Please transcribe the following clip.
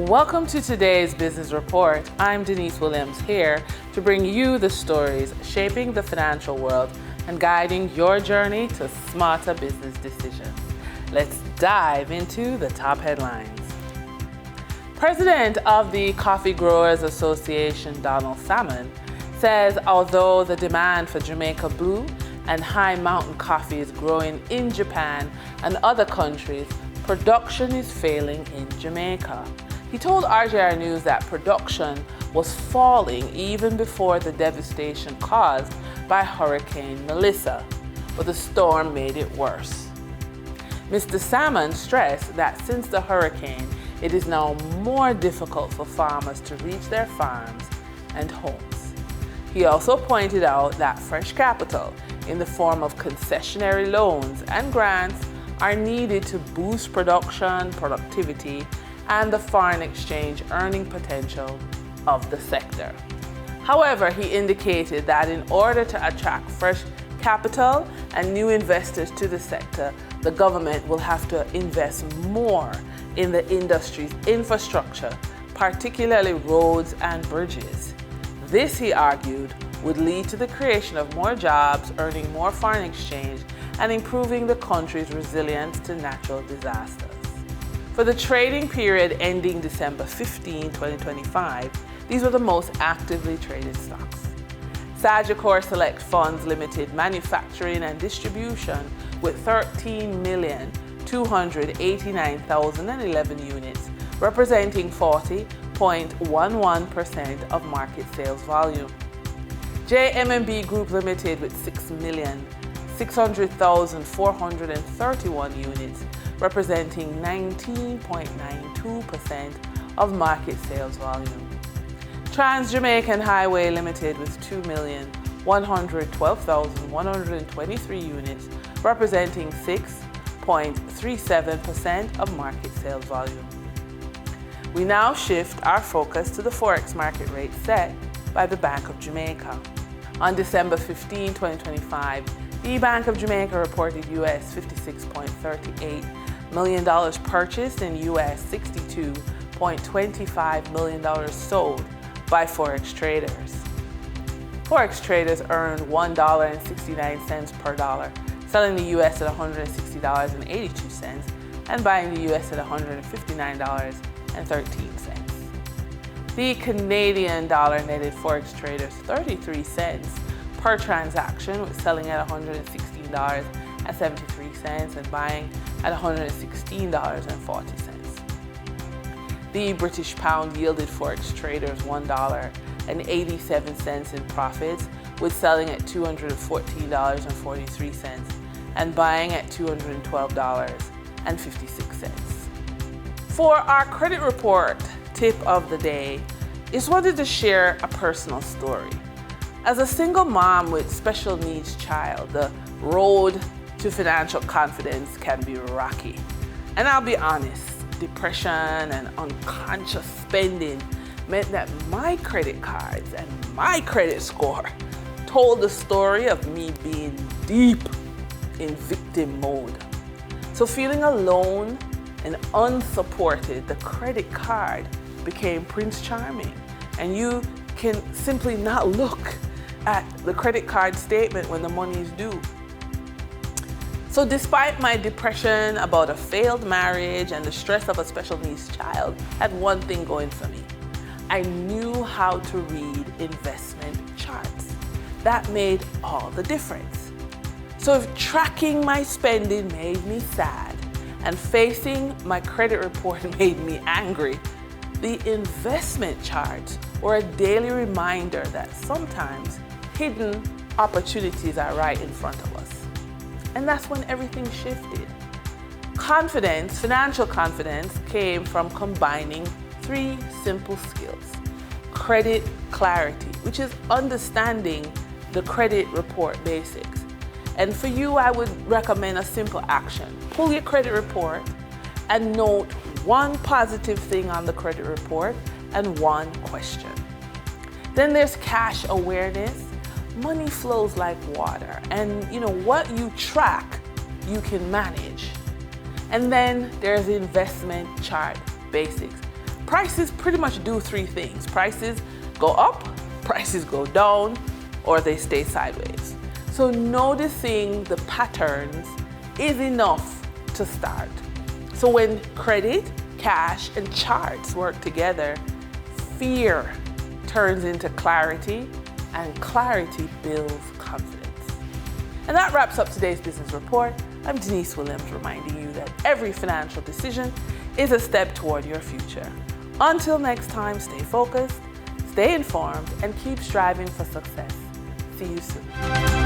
Welcome to today's Business Report. I'm Denise Williams here to bring you the stories shaping the financial world and guiding your journey to smarter business decisions. Let's dive into the top headlines. President of the Coffee Growers Association, Donald Salmon, says although the demand for Jamaica Blue and High Mountain coffee is growing in Japan and other countries, production is failing in Jamaica. He told RJR News that production was falling even before the devastation caused by Hurricane Melissa, but the storm made it worse. Mr. Salmon stressed that since the hurricane, it is now more difficult for farmers to reach their farms and homes. He also pointed out that fresh capital in the form of concessionary loans and grants are needed to boost production, productivity, and the foreign exchange earning potential of the sector. However, he indicated that in order to attract fresh capital and new investors to the sector, the government will have to invest more in the industry's infrastructure, particularly roads and bridges. This, he argued, would lead to the creation of more jobs, earning more foreign exchange, and improving the country's resilience to natural disasters. For the trading period ending December 15, 2025, these were the most actively traded stocks. Sagicor Select Funds Limited Manufacturing and Distribution with 13,289,011 units, representing 40.11% of market sales volume. JMB Group Limited with 6,600,431 units, representing 19.92% of market sales volume. Trans-Jamaican Highway Limited with 2,112,123 units, representing 6.37% of market sales volume. We now shift our focus to the Forex market rate set by the Bank of Jamaica. On December 15, 2025, the Bank of Jamaica reported US $56.38 million purchased and US $62.25 million sold by Forex traders. Forex traders earned $1.69 per dollar, selling the US at $160.82 and buying the US at $159.13. The Canadian dollar netted Forex traders 33 cents per transaction, with selling at $116.73 and buying at $116.40. The British pound yielded Forex traders $1.87 in profits, with selling at $214.43 and buying at $212.56. For our credit report tip of the day, is wanted to share a personal story. As a single mom with special needs child, the road to financial confidence can be rocky. And I'll be honest, depression and unconscious spending meant that my credit cards and my credit score told the story of me being deep in victim mode. So feeling alone and unsupported, the credit card became Prince Charming, and you can simply not look at the credit card statement when the money is due. So despite my depression about a failed marriage and the stress of a special needs child, I had one thing going for me. I knew how to read investment charts. That made all the difference. So if tracking my spending made me sad and facing my credit report made me angry, the investment charts were a daily reminder that sometimes hidden opportunities are right in front of us. And that's when everything shifted. Confidence, financial confidence, came from combining three simple skills. Credit clarity, which is understanding the credit report basics. And for you, I would recommend a simple action. Pull your credit report and note one positive thing on the credit report and one question. Then there's cash awareness. Money flows like water, and what you track, you can manage. And then there's investment chart basics. prices pretty much do three things. Prices go up, prices go down, or they stay sideways. So noticing the patterns is enough to start. So when credit, cash, and charts work together, fear turns into clarity, and clarity builds confidence. And that wraps up today's business report. I'm Denise Williams, reminding you that every financial decision is a step toward your future. Until next time, stay focused, stay informed, and keep striving for success. See you soon.